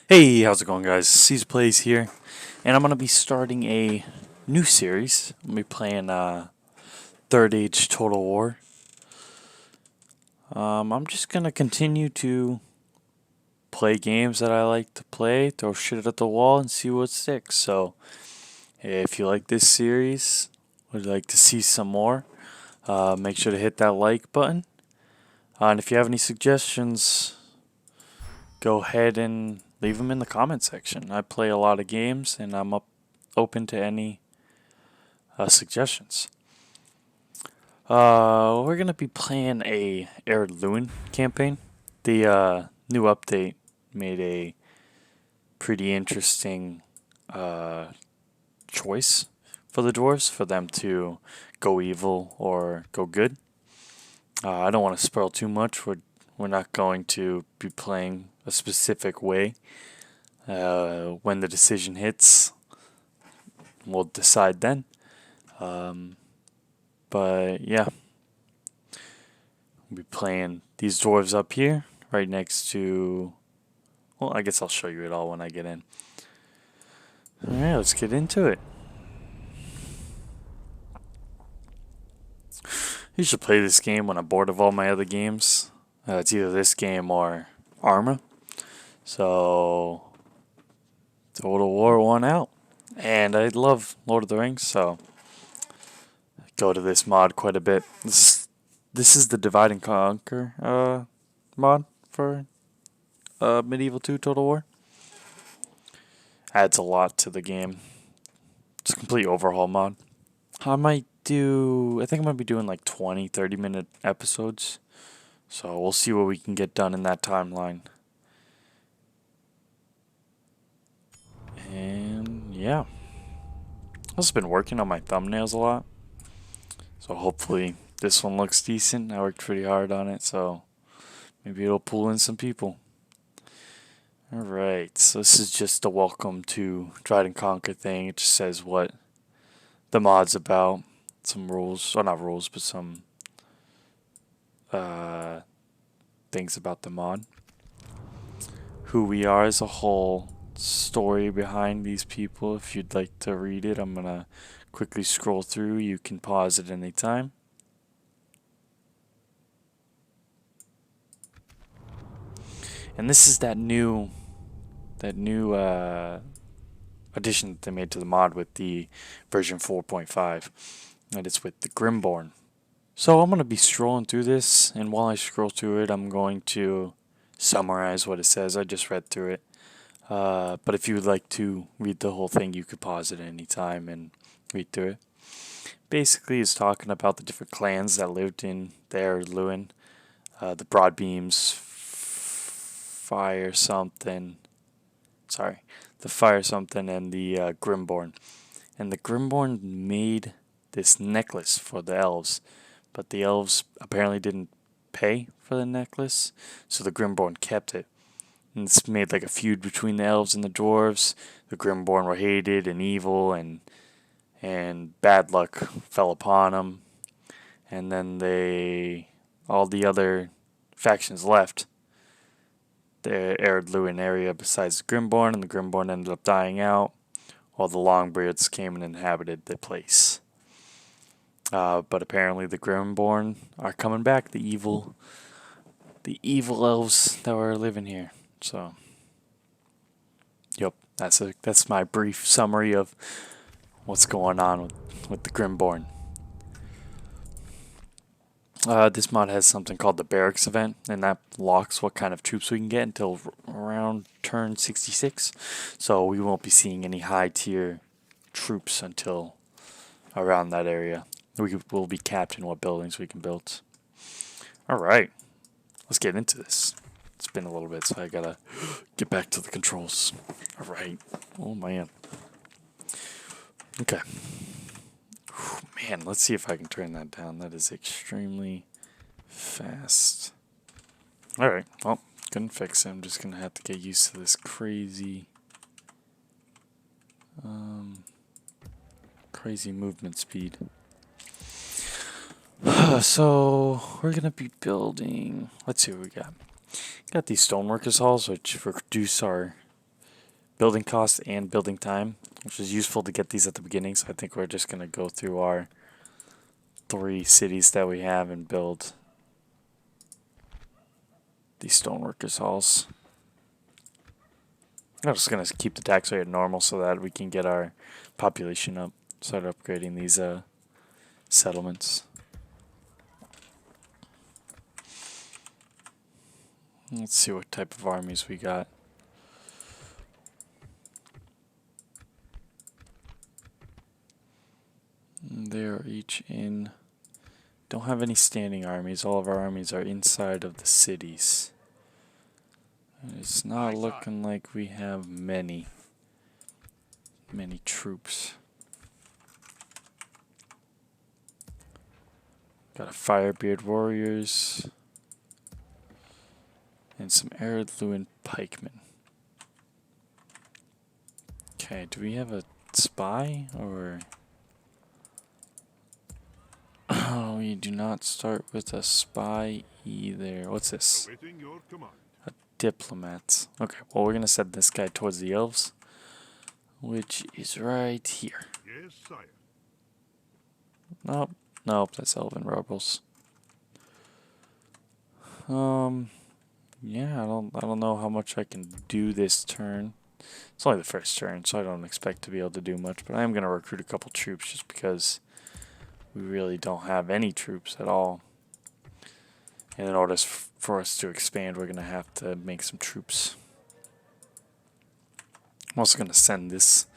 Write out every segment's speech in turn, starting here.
Hey, how's it going, guys? Caesar Plays here, and I'm gonna be starting a new series. I'm gonna be playing Third Age Total War. I'm just gonna continue to play games that I like to play, throw shit at the wall, and see what sticks. So, if you like this series, would like to see some more, make sure to hit that like button. And if you have any suggestions, go ahead and leave them in the comment section. I play a lot of games, and I'm open to any suggestions. We're gonna be playing a Ered Luin campaign. The new update made a pretty interesting choice for the dwarves for them to go evil or go good. I don't want to spoil too much. We're not going to be playing a specific way. When the decision hits, we'll decide then. But yeah, we'll be playing these dwarves up here, right next to. Well, I guess I'll show you it all when I get in. Alright, let's get into it. I usually play this game when I'm bored of all my other games. It's either this game or Arma. So, Total War won out. And I love Lord of the Rings, so I go to this mod quite a bit. This is the Divide and Conquer mod for Medieval 2 Total War. Adds a lot to the game. It's a complete overhaul mod. I think I'm going to be doing like 20, 30-minute episodes. So we'll see what we can get done in that timeline. And yeah. I've also been working on my thumbnails a lot. So hopefully this one looks decent. I worked pretty hard on it, so maybe it'll pull in some people. Alright, so this is just a welcome to Divide and Conquer thing. It just says what the mod's about. Some rules, or not rules, but some things about the mod. Who we are as a whole story behind these people. If you'd like to read it, I'm going to quickly scroll through. You can pause at any time. And this is that new addition that they made to the mod with the version 4.5. And it's with the Grimborn. So I'm going to be scrolling through this, and while I scroll through it, I'm going to summarize what it says. I just read through it. But if you would like to read the whole thing, you could pause it at any time and read through it. Basically, it's talking about the different clans that lived in there, Luin. The Broadbeams, Fire something, and the Grimborn. And the Grimborn made this necklace for the elves, but the elves apparently didn't pay for the necklace, so the Grimborn kept it. And it's made like a feud between the elves and the dwarves. The Grimborn were hated and evil, and bad luck fell upon them. And then all the other factions left the Ered Luin area besides the Grimborn, and the Grimborn ended up dying out, while the Longbeards came and inhabited the place. But apparently the Grimborn are coming back, the evil elves that were living here. So, yep, that's my brief summary of what's going on with the Grimborn. This mod has something called the Barracks Event, and that locks what kind of troops we can get until around turn 66. So we won't be seeing any high tier troops until around that area. We'll be capped in what buildings we can build. Alright, let's get into this. It's been a little bit, so I gotta get back to the controls. Alright, oh man. Okay. Man, let's see if I can turn that down. That is extremely fast. Alright, well, couldn't fix it. I'm just gonna have to get used to this crazy movement speed. So we're gonna be building, let's see what we got. Got these stoneworkers halls which reduce our building cost and building time, which is useful to get these at the beginning. So I think we're just going to go through our 3 cities that we have and build these stoneworkers halls. I'm just going to keep the tax rate at normal so that we can get our population up. Start upgrading these settlements. Let's see what type of armies we got. They're each in... Don't have any standing armies. All of our armies are inside of the cities. It's not looking like we have many troops. Got a Firebeard warriors and some Ered Luin pikemen. Okay, do we have a spy or? Oh, we do not start with a spy either. What's this? A diplomat. Okay, well we're gonna send this guy towards the elves, which is right here. Yes, sire. Nope, nope, that's elven rebels. Yeah, I don't know how much I can do this turn. It's only the first turn, so I don't expect to be able to do much, but I am gonna recruit a couple troops just because we really don't have any troops at all. And in order for us to expand, we're gonna have to make some troops. I'm also gonna send these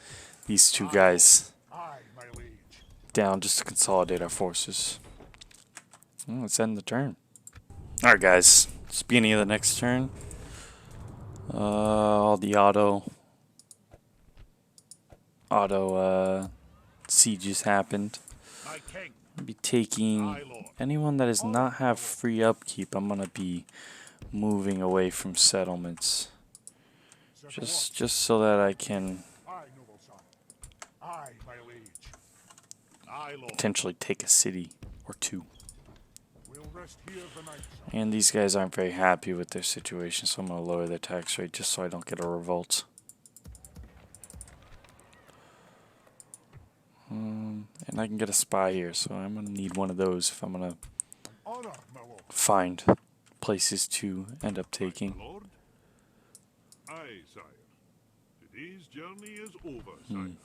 2 guys down just to consolidate our forces. Well, let's end the turn. Alright guys, it's the beginning of the next turn. All the auto sieges happened. I'll be taking anyone that does not have free upkeep. I'm gonna be moving away from settlements, just so that I can potentially take a city or 2. And these guys aren't very happy with their situation, so I'm gonna lower their tax rate just so I don't get a revolt. And I can get a spy here, so I'm going to need one of those if I'm going to find places to end up taking. Aye, sire. Today's journey is over, sire.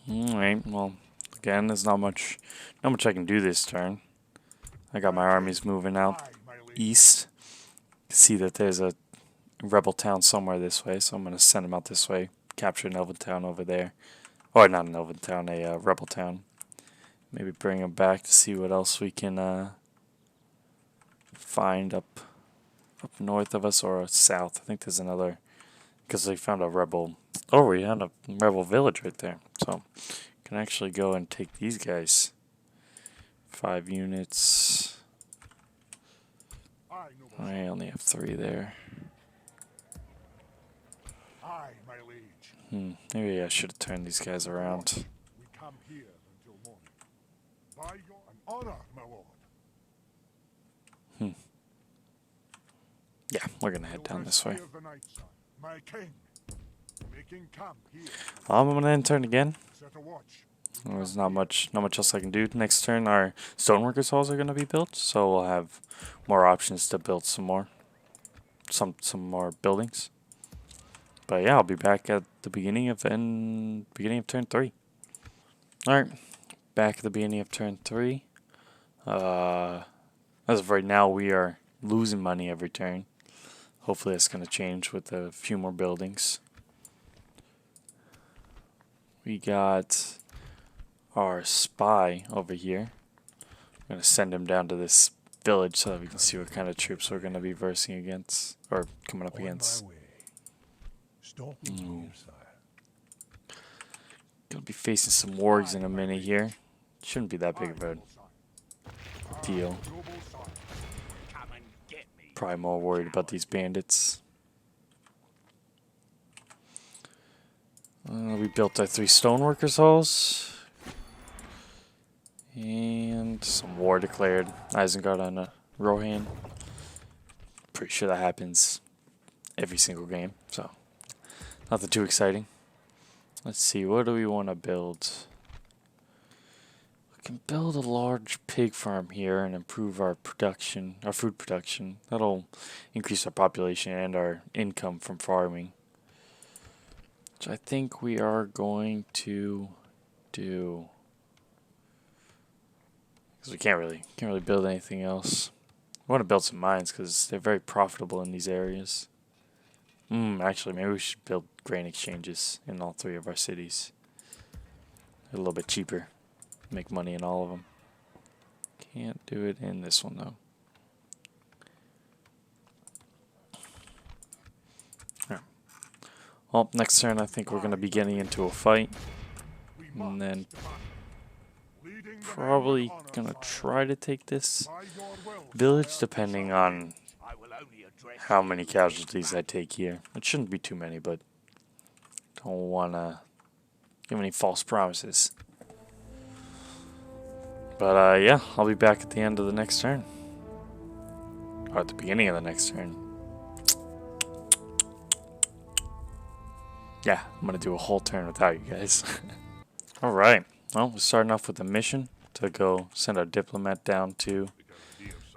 Alright, well, again, there's not much I can do this turn. I got my armies moving out east. See that there's a rebel town somewhere this way, so I'm going to send them out this way. Capture an elven town over there. Or not an elven town, a rebel town. Maybe bring them back to see what else we can find up north of us or south. I think there's another, because they found a rebel. Oh, we had a rebel village right there. So can actually go and take these guys. 5 units. I only have 3 there. Maybe I should have turned these guys around. Yeah, we're gonna head down this way. I'm gonna end turn again. There's not much else I can do. Next turn, our stoneworkers halls are gonna be built, so we'll have more options to build some more buildings. But yeah, I'll be back at the beginning of turn 3. Alright, back at the beginning of turn 3. As of right now, we are losing money every turn. Hopefully that's going to change with a few more buildings. We got our spy over here. I'm going to send him down to this village so that we can see what kind of troops we're going to be versing against, or coming up against. Gonna be facing some wargs in a minute here. Shouldn't be that big of a deal. Probably more worried about these bandits. We built our 3 stoneworkers halls. And some war declared. Isengard on Rohan. Pretty sure that happens every single game, so nothing too exciting. Let's see, what do we want to build? We can build a large pig farm here and improve our production, our food production. That'll increase our population and our income from farming, which I think we are going to do. Because we can't really build anything else. I want to build some mines because they're very profitable in these areas. Actually, maybe we should build grain exchanges in all 3 of our cities. They're a little bit cheaper. Make money in all of them. Can't do it in this one though. Right. Well, next turn I think we're going to be getting into a fight. And then probably going to try to take this village depending on how many casualties I take here. It shouldn't be too many, but don't want to give any false promises. But yeah, I'll be back at the end of the next turn. Or at the beginning of the next turn. Yeah, I'm going to do a whole turn without you guys. Alright, well, we're starting off with a mission to go send our diplomat down to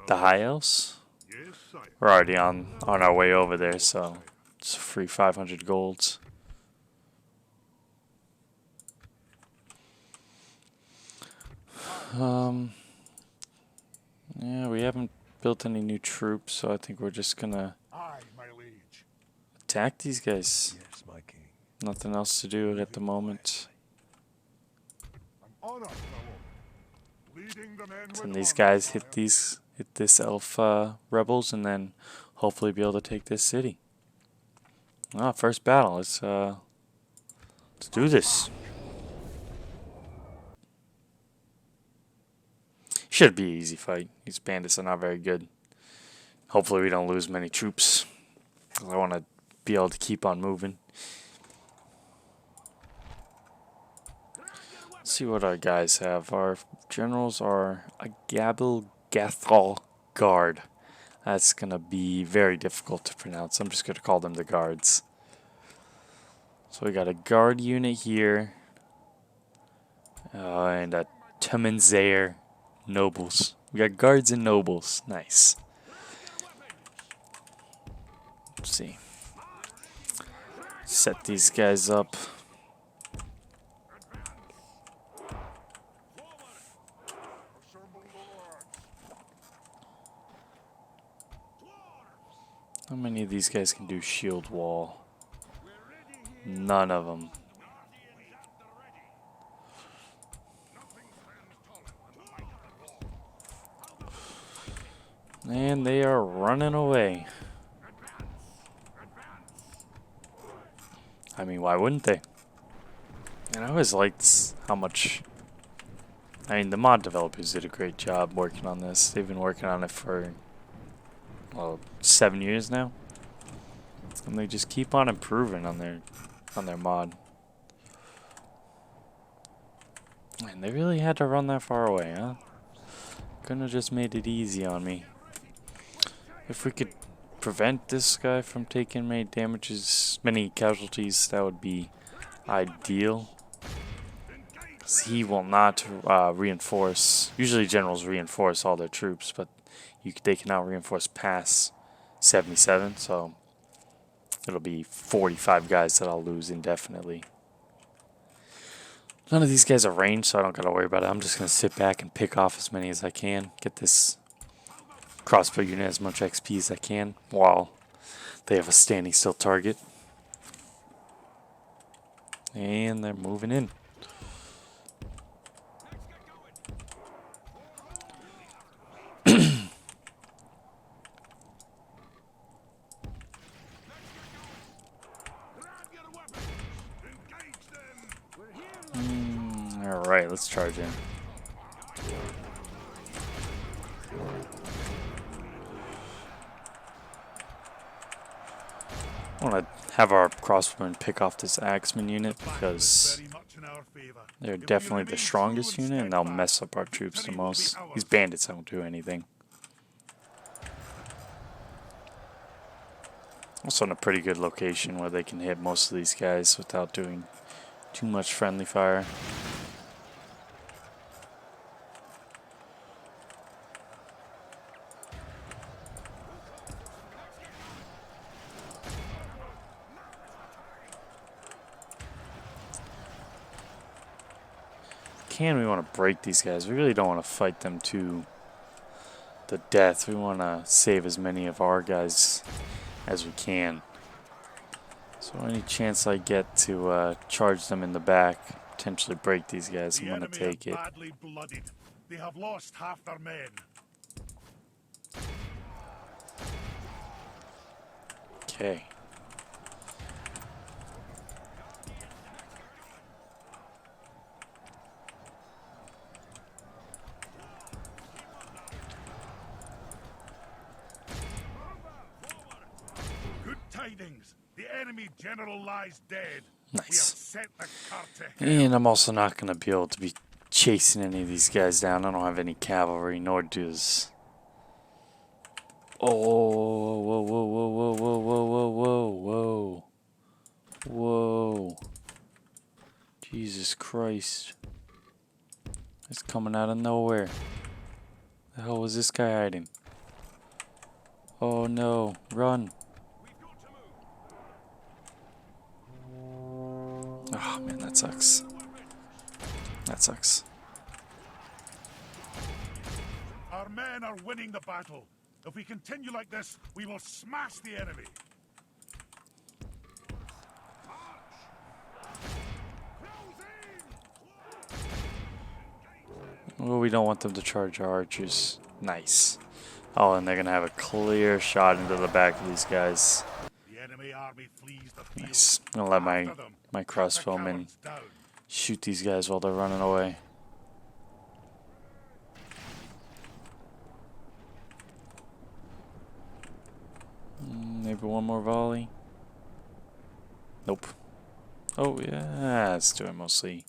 the High Elves. We're already on our way over there, so it's free 500 golds. Yeah, we haven't built any new troops, so I think we're just gonna attack these guys. Yes, my king. Nothing else to do at the moment. And these guys hit this elf rebels, and then hopefully be able to take this city. Ah, first battle. Let's do this. Should be an easy fight. These bandits are not very good. Hopefully we don't lose many troops. I want to be able to keep on moving. Let's see what our guys have. Our generals are a Gabel Gathal Guard. That's going to be very difficult to pronounce. I'm just going to call them the guards. So we got a guard unit here. And a Tumenzair nobles. We got guards and nobles. Nice. Let's see. Set these guys up. How many of these guys can do shield wall? None of them. And they are running away. I mean, why wouldn't they? And I always liked how much... I mean, the mod developers did a great job working on this. They've been working on it for, well, 7 years now. And they just keep on improving on their mod. And they really had to run that far away, huh? Couldn't have just made it easy on me. If we could prevent this guy from taking many casualties, that would be ideal. 'Cause he will not reinforce. Usually generals reinforce all their troops, but they cannot reinforce past 77, so it'll be 45 guys that I'll lose indefinitely. None of these guys are ranged, so I don't gotta worry about it. I'm just gonna sit back and pick off as many as I can. Get this crossbow unit as much XP as I can while they have a standing still target. And they're moving in. Alright, let's charge in. I want to have our crossbowmen pick off this axeman unit because they're definitely the strongest unit and they'll mess up our troops the most. These bandits don't do anything. Also in a pretty good location where they can hit most of these guys without doing too much friendly fire. We want to break these guys. We really don't want to fight them to the death. We want to save as many of our guys as we can. So any chance I get to charge them in the back, potentially break these guys, I'm going to take it. Badly blooded. They have lost half their men. Okay. Good tidings. The enemy general lies dead. Nice. We have set the cart to hell. And I'm also not going to be able to be chasing any of these guys down. I don't have any cavalry, nor does... Oh, whoa, whoa, whoa, whoa, whoa, whoa, whoa, whoa, whoa. Whoa. Jesus Christ. It's coming out of nowhere. The hell was this guy hiding? Oh no, run. Oh man, that sucks. That sucks. Our men are winning the battle. If we continue like this, we will smash the enemy. Oh, we don't want them to charge our archers. Nice. Oh, and they're going to have a clear shot into the back of these guys. The enemy army flees the field. Nice. I'm going to let my crossbowmen shoot these guys while they're running away. Maybe one more volley. Nope. Oh, yeah, it's doing mostly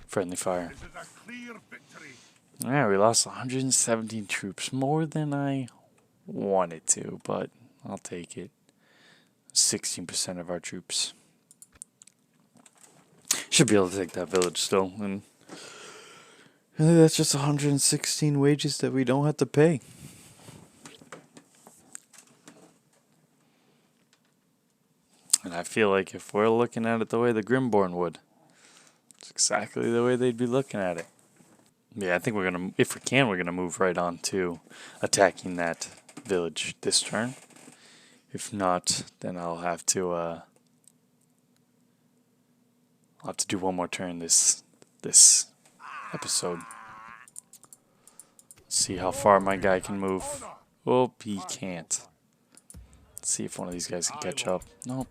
friendly fire. This is a clear victory. Yeah, we lost 117 troops, more than I wanted to, but I'll take it. 16% of our troops. Should be able to take that village still, and that's just 116 wages that we don't have to pay. And I feel like if we're looking at it the way the Grimborn would, it's exactly the way they'd be looking at it. Yeah, I think we're gonna, if we can, we're gonna move right on to attacking that village this turn. If not, then I'll have to do one more turn this episode. See how far my guy can move. Oh, he can't. Let's see if one of these guys can catch up. Nope.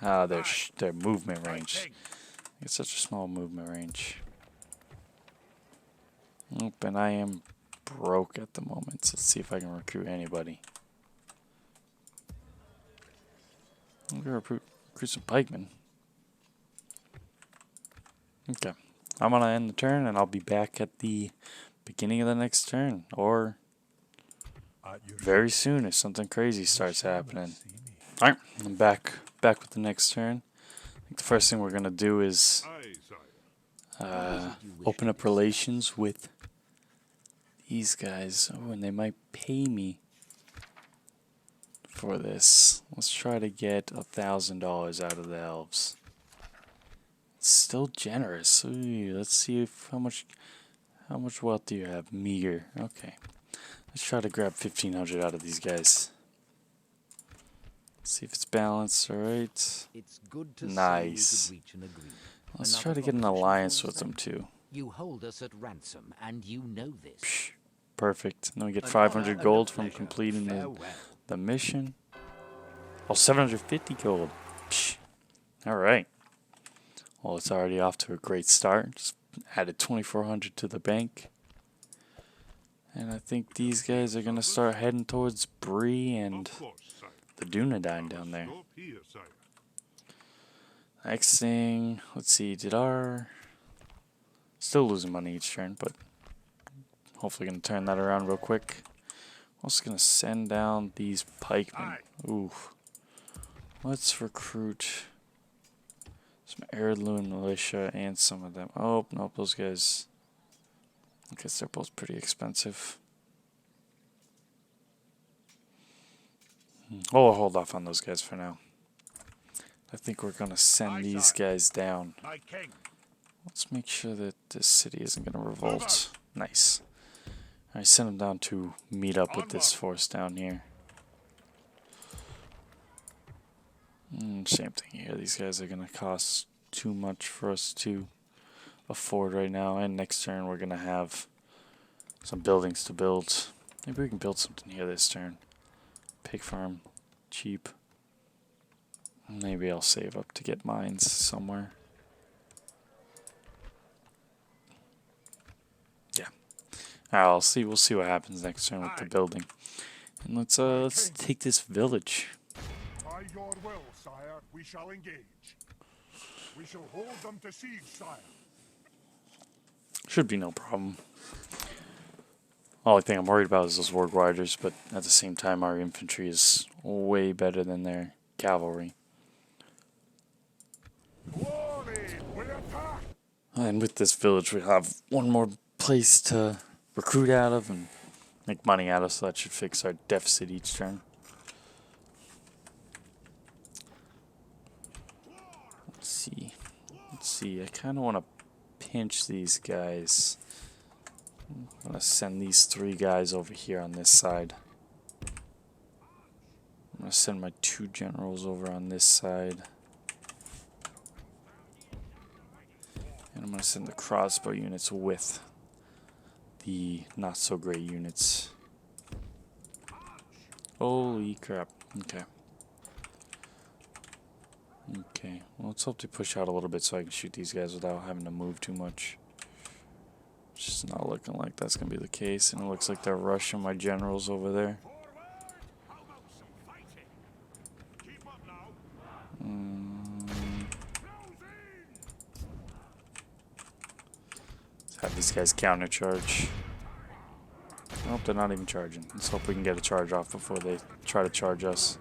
Their movement range. It's such a small movement range. Nope, and I am broke at the moment. So let's see if I can recruit anybody. I'm gonna recruit some pikemen. Okay. I'm gonna end the turn and I'll be back at the beginning of the next turn. Or very soon if something crazy starts happening. Alright, I'm back with the next turn. I think the first thing we're gonna do is open up relations with these guys. Oh, and they might pay me for this. Let's try to get $1,000 out of the elves. It's still generous. Ooh, let's see if how much wealth do you have? Meager. Okay. Let's try to grab 1,500 out of these guys. See if it's balanced. All right. It's good to nice. Let's try to get an alliance with them too. You hold us at ransom, and you know this. Psh, perfect. And then we get 500 gold from completing the mission. Oh, 750 gold. Psh. All right. Well, it's already off to a great start. Just added 2,400 to the bank. And I think these guys are going to start heading towards Bree and the Dunedain down there. Next thing, let's see, still losing money each turn, but hopefully going to turn that around real quick. I'm also going to send down these pikemen. Ooh. Let's recruit some Ered, Luin militia and some of them. Oh, nope, those guys. I guess they're both pretty expensive. Oh, we'll hold off on those guys for now. I think we're going to send these guys down. My king. Let's make sure that this city isn't going to revolt. Nice. I sent them down to meet up with this force down here. Same thing here. These guys are going to cost too much for us to afford right now. And next turn we're going to have some buildings to build. Maybe we can build something here this turn. Pig farm. Cheap. Maybe I'll save up to get mines somewhere. Yeah. I'll see. We'll see what happens next turn with the building. And let's take this village. By your will, sire, we shall engage. We shall hold them to siege, sire. Should be no problem. Only thing I'm worried about is those warg riders, but at the same time our infantry is way better than their cavalry. And with this village we have one more place to recruit out of and make money out of, so that should fix our deficit each turn. Let's see. I kind of want to pinch these guys. I'm going to send these 3 guys over here on this side. I'm going to send my 2 generals over on this side. And I'm going to send the crossbow units with the not so great units. Holy crap. Okay. Okay. Well, let's hope they push out a little bit so I can shoot these guys without having to move too much. It's just not looking like that's going to be the case. And it looks like they're rushing my generals over there. Let's have these guys countercharge. Nope, they're not even charging. Let's hope we can get a charge off before they try to charge us.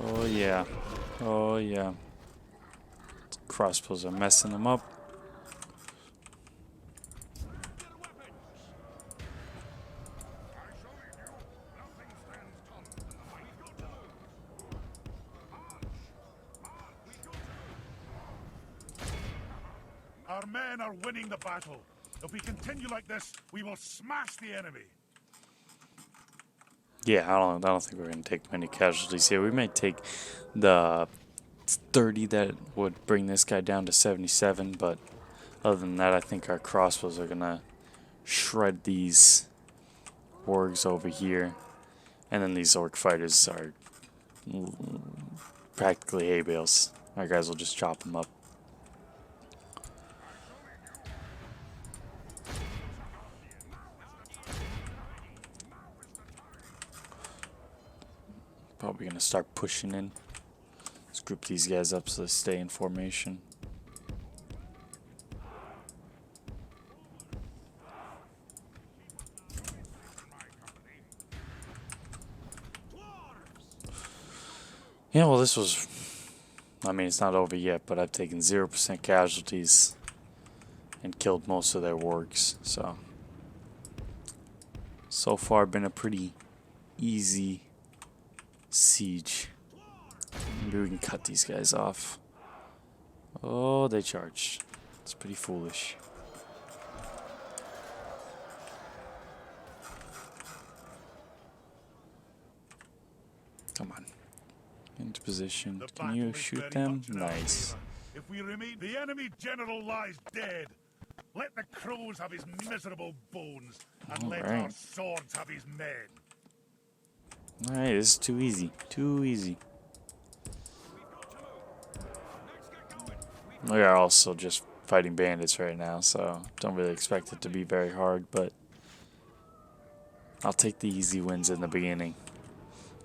Oh yeah. Oh yeah. Crossbows are messing them up. Our men are winning the battle. If we continue like this, we will smash the enemy. Yeah, I don't think we're gonna take many casualties here. We may take the 30 that would bring this guy down to 77, but other than that, I think our crossbows are gonna shred these orgs over here, and then these orc fighters are practically hay bales. Our guys will just chop them up. Probably gonna start pushing in. Let's group these guys up so they stay in formation. Yeah, well, this was... I mean, it's not over yet, but I've taken 0% casualties and killed most of their wargs, so far been a pretty easy siege. Maybe we can cut these guys off. Oh, they charged. It's pretty foolish. Come on. Into position. Can you shoot them? Nice. If we remain, the enemy general lies dead. Let the crows have his miserable bones, and let our swords have his men. Alright, this is too easy. Too easy. We are also just fighting bandits right now, so don't really expect it to be very hard, but I'll take the easy wins in the beginning.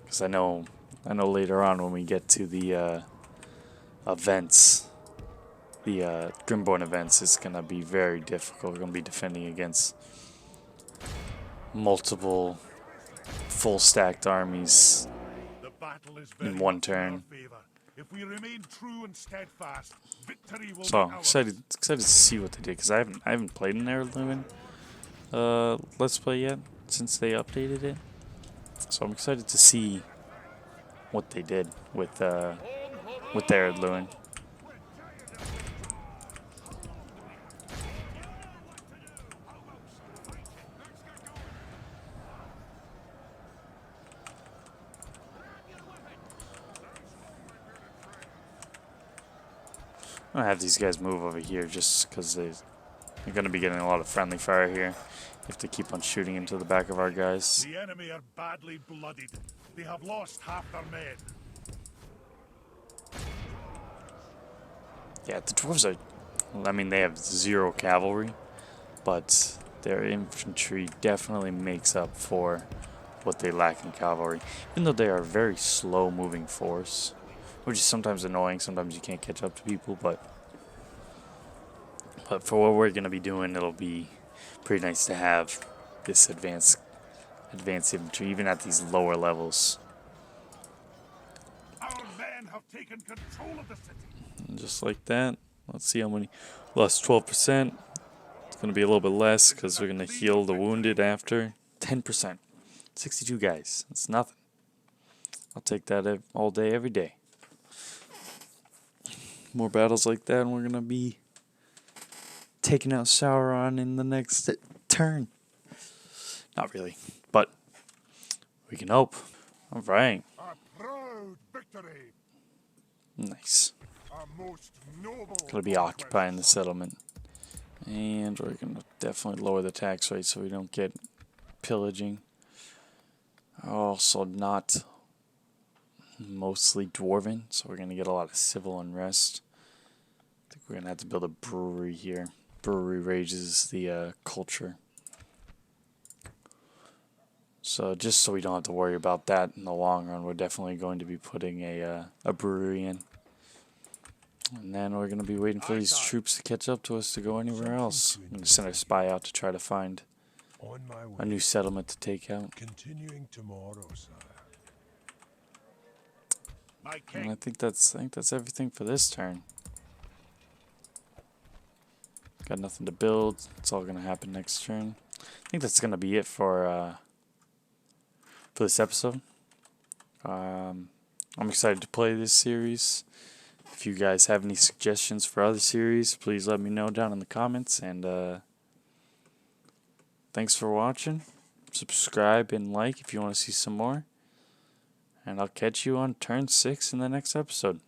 Because I know later on when we get to the events, the Grimborn events, it's going to be very difficult. We're going to be defending against multiple full stacked armies The battle is in very one much in our turn. favor. If we remain true and steadfast, victory will So be I'm ours. excited to see what they did, because I haven't played an Ered Luin Let's Play yet since they updated it. So I'm excited to see what they did with Ered Luin. I'm gonna have these guys move over here just because they're gonna be getting a lot of friendly fire here if they keep on shooting into the back of our guys. The enemy are badly bloodied. They have lost half their men. Yeah, the dwarves are. I mean, they have 0 cavalry, but their infantry definitely makes up for what they lack in cavalry. Even though they are a very slow-moving force, which is sometimes annoying. Sometimes you can't catch up to people, but for what we're gonna be doing, it'll be pretty nice to have this advanced infantry, even at these lower levels. Our men have taken control of the city. And just like that, let's see how many. Lost 12%. It's gonna be a little bit less because we're gonna heal the wounded after. 10%. 62 guys. That's nothing. I'll take that all day, every day. More battles like that, and we're gonna be taking out Sauron in the next turn. Not really, but we can hope. All right. A proud victory. Nice. A most noble. Gonna be occupying the settlement, and we're gonna definitely lower the tax rate so we don't get pillaging. Also, not mostly dwarven, so we're gonna get a lot of civil unrest. I think we're gonna have to build a brewery here. Brewery raises the culture. So just so we don't have to worry about that in the long run, we're definitely going to be putting a brewery in. And then we're going to be waiting for these troops to catch up to us to go anywhere else. I'm going to send our spy out to try to find a new settlement to take out. Continuing tomorrow, sire. My And king. I think that's everything for this turn. Got nothing to build. It's all going to happen next turn. I think that's going to be it for this episode. I'm excited to play this series. If you guys have any suggestions for other series, please let me know down in the comments. And thanks for watching. Subscribe and like if you want to see some more. And I'll catch you on turn 6 in the next episode.